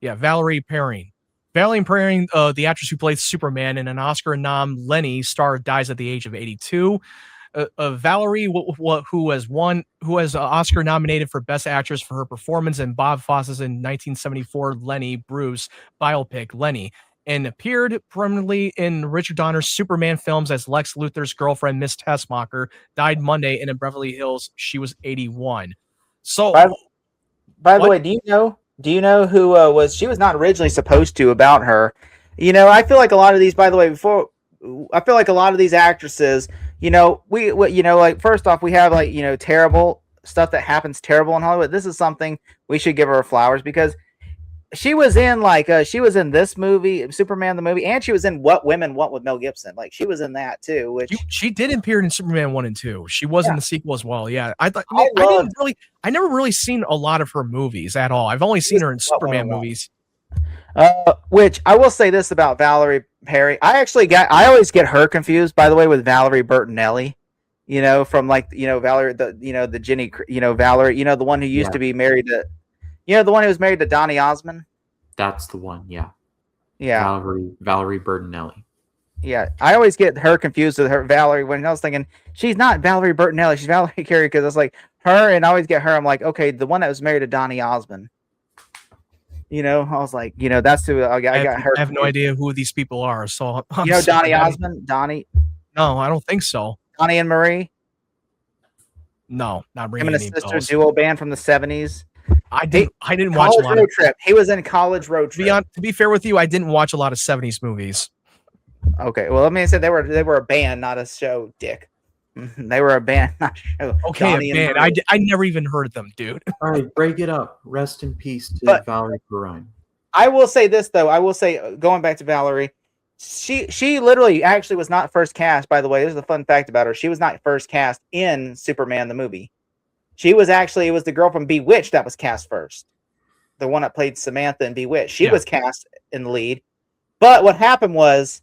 Yeah, Valerie Perrine. Valerie Perrine, the actress who plays Superman in an Oscar nom Lenny star, dies at the age of 82. Valerie, who has Oscar nominated for Best Actress for her performance in Bob Fosse's in 1974 Lenny Bruce biopic Lenny, and appeared prominently in Richard Donner's Superman films as Lex Luthor's girlfriend, Miss Tessmacher, died Monday, and in Beverly Hills, she was 81. So, By by the what? way, do you know who was she was not originally supposed to about her? I feel like a lot of these. By the way, before I feel like a lot of these actresses, like first off, we have like terrible stuff that happens terrible in Hollywood. This is something we should give her flowers because she was in this movie, Superman the movie, and she was in What Women Want with Mel Gibson. Like she was in that too, which She did appear in Superman 1 and 2. She was in yeah, the sequel as well. Yeah. I thought I loved I never really seen a lot of her movies at all. I've only seen her in What Women Superman Want. movies. Which I will say this about Valerie Perry. I always get her confused, by the way, with Valerie Bertinelli. From Valerie, the Jenny, Valerie, the one who used Yeah, to be married to, the one who was married to Donny Osmond. that's the one. Yeah, Yeah, Valerie Bertinelli. yeah. I always get her confused with her Valerie when I was thinking she's not Valerie Bertinelli, she's Valerie Carey because it's like her, and I always get her. I'm like, okay, the one that was married to Donny Osmond. I was like, that's who I got her. I have no idea who these people are. So Donny Osmond, Donny, No, I don't think so. Donny and Marie, No, not him bringing and his any sister bells. duo band from the '70s. I didn't watch a College lot Road of. Trip. He was in College Road Trip. To be fair with you, I didn't watch a lot of 70s movies. Okay, well, let me say they were a band, not a show, Dick. They were a band, not a show. Okay, Donnie and man, Marie. I never even heard of them, dude. All right, break it up. Rest in peace to But- Valerie Perrine. I will say this though. I will say, going back to Valerie, she literally actually was not first cast. By the way, there's a fun fact about her. She was not first cast in Superman the movie. It was the girl from Bewitched that was cast first. The one that played Samantha in Bewitched. She was cast in the lead. But what happened was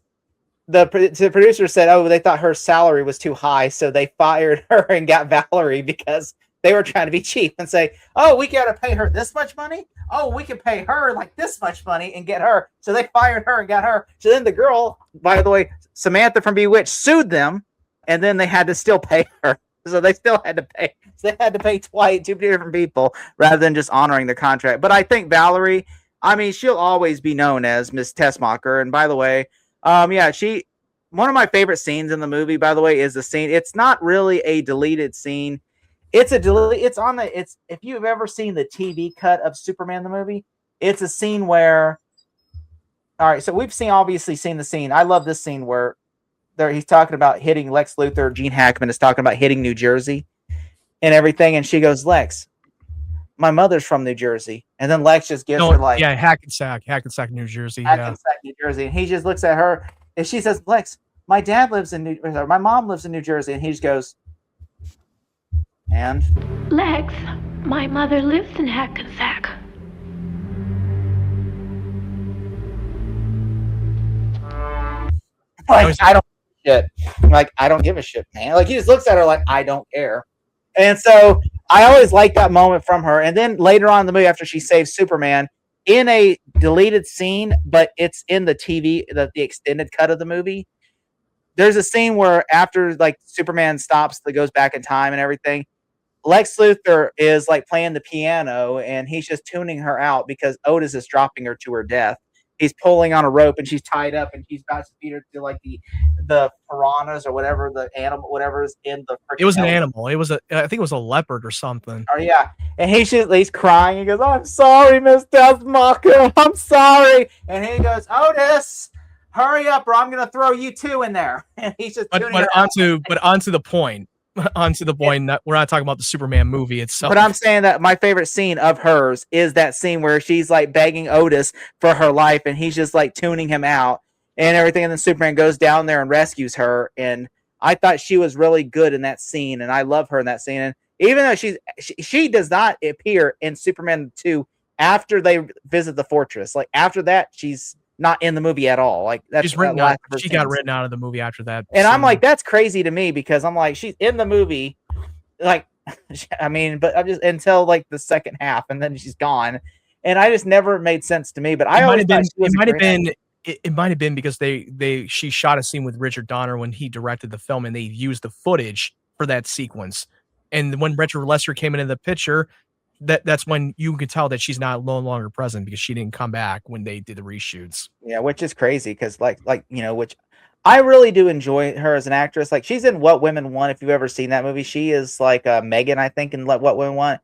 the producer said, oh, they thought her salary was too high, so they fired her and got Valerie because they were trying to be cheap and say, oh, we got to pay her this much money? Oh, we can pay her like this much money and get her. So they fired her and got her. So then the girl, by the way, Samantha from Bewitched, sued them, and then they had to still pay her. So they still had to pay. So they had to pay two different people rather than just honoring the contract. But I think Valerie, she'll always be known as Miss Tessmacher. And by the way, one of my favorite scenes in the movie, by the way, is the scene. It's not really a deleted scene. If you've ever seen the TV cut of Superman the movie, it's a scene where, all right, so we've obviously seen the scene. I love this scene where he's talking about hitting Lex Luthor. Gene Hackman is talking about hitting New Jersey and everything. And she goes, Lex, my mother's from New Jersey. And then Lex just gives her like, Hackensack, New Jersey. Hackensack, New Jersey. And he just looks at her and she says, Lex, my mom lives in New Jersey. And he just goes, and Lex, my mother lives in Hackensack. like, I don't give a shit, man. Like, he just looks at her like, I don't care. And so I always like that moment from her. And then later on in the movie, after she saves Superman, in a deleted scene, but it's in the TV, the extended cut of the movie, there's a scene where after like Superman stops, that goes back in time and everything, Lex Luthor is like playing the piano and he's just tuning her out because Otis is dropping her to her death. He's pulling on a rope and she's tied up and he's about to feed her to like the piranhas or whatever, the animal, whatever is in the. It was an animal. I think it was a leopard or something. Oh yeah, and he's crying. He goes, "I'm sorry, Miss Tessmacher. I'm sorry." And he goes, "Otis, hurry up, or I'm gonna throw you two in there." And he's just. But onto the point. That we're not talking about the Superman movie itself. But I'm saying that my favorite scene of hers is that scene where she's like begging Otis for her life and he's just like tuning him out and everything. And then Superman goes down there and rescues her. And I thought she was really good in that scene. And I love her in that scene. And even though she does not appear in Superman 2 after they visit the fortress, like after that, she's not in the movie at all. Like that's she got written out of the movie after that. And I'm like, that's crazy to me because I'm like, she's in the movie, like, but I'm just until like the second half, and then she's gone. and I just never made sense to me. But I It might always have thought been. she was It a might have great been. It might have been because she shot a scene with Richard Donner when he directed the film, and they used the footage for that sequence. And when Richard Lester came into the picture, that's when you could tell that she's no longer present because she didn't come back when they did the reshoots. Yeah, which is crazy because which I really do enjoy her as an actress. Like she's in What Women Want. If you've ever seen that movie, she is like Megan, I think, in What Women Want.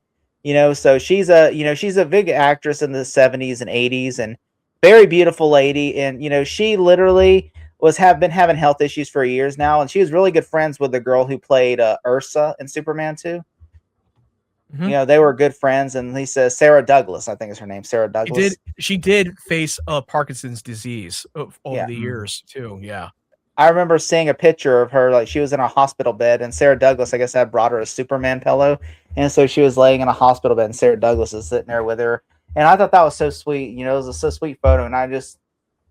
So she's a big actress in the 70s and 80s and very beautiful lady. And she literally been having health issues for years now, and she was really good friends with the girl who played Ursa in Superman 2. They were good friends, and he says Sarah Douglas, I think is her name, Sarah Douglas. She did face Parkinson's disease over Yeah. the years too. Yeah. I remember seeing a picture of her, like she was in a hospital bed, and Sarah Douglas, I guess, had brought her a Superman pillow, and so she was laying in a hospital bed, and Sarah Douglas is sitting there with her, and I thought that was so sweet. It was a so sweet photo, and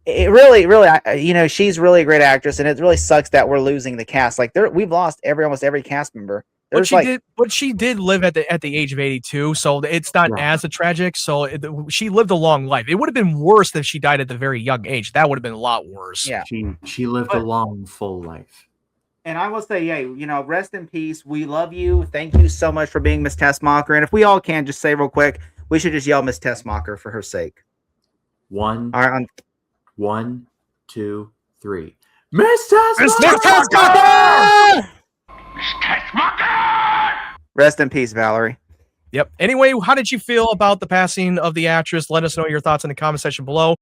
it really, she's really a great actress, and it really sucks that we're losing the cast. Like we've lost almost every cast member. But she did live at the age of 82, so it's not as a tragic. So she lived a long life. It would have been worse if she died at the very young age. That would have been a lot worse. Yeah, she lived a long, full life. And I will say, rest in peace. We love you. Thank you so much for being Miss Tessmacher. And if we all can just say real quick, we should just yell Miss Tessmacher for her sake. One, all right, 1, 2, 3. Miss Tessmacher! Miss Tessmacher! Rest in peace, Valerie. Yep. Anyway, how did you feel about the passing of the actress? Let us know your thoughts in the comment section below.